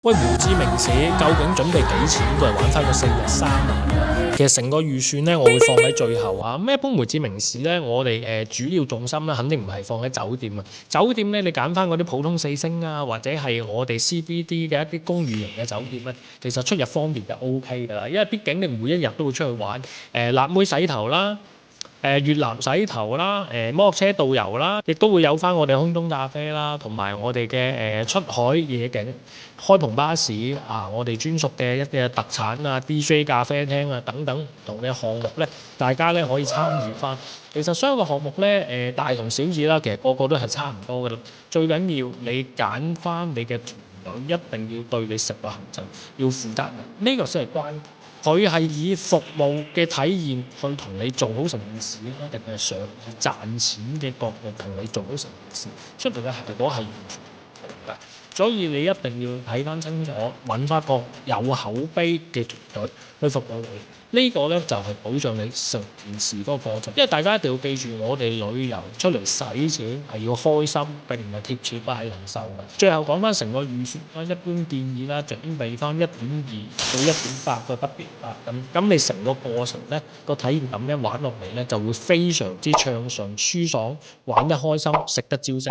喂，胡志明市究竟準備幾錢過嚟玩翻個4日3晚？其實成個預算咧，我會放喺最後啊。咁一般胡志明市咧，我哋主要重心咧，肯定唔係放喺酒店啊。酒店咧，你揀翻嗰啲普通4星啊，或者係我哋 CBD 嘅一啲公寓型嘅酒店咧，其實出入方便就 OK 㗎啦。因為畢竟你每一日都會出去玩，辣妹洗頭啦。越南洗頭啦，摩托車導遊啦，亦都會有翻我哋空中咖啡啦，同埋我哋嘅出海夜景、開篷巴士啊，我哋專屬嘅一啲特產啊、DJ 咖啡廳啊等等唔同嘅項目咧，大家咧可以參與翻。其實所有嘅項目咧，大同小異啦，其實個個都係差唔多㗎啦。最緊要你揀翻你嘅團隊，一定要對你成個行程要負責任，呢個先係關鍵。佢係以服務嘅體驗去同你做好成件事咧，定係想以賺錢嘅角度同你做好成件事，出嚟嘅效果係完全唔同㗎。所以你一定要睇翻清楚，揾翻個有口碑嘅團隊去服務你。呢個咧就係保障你成件事嗰個過程。因為大家一定要記住，我哋旅遊出嚟使錢係要開心，並唔係貼錢擺喺人手嘅。最後講翻成個預算啦，一般建議啦，準備翻1.2到1.8個不變啊。咁你成個過程咧個體驗咁樣玩落嚟咧，就會非常之暢順舒爽，玩得開心，食得招式。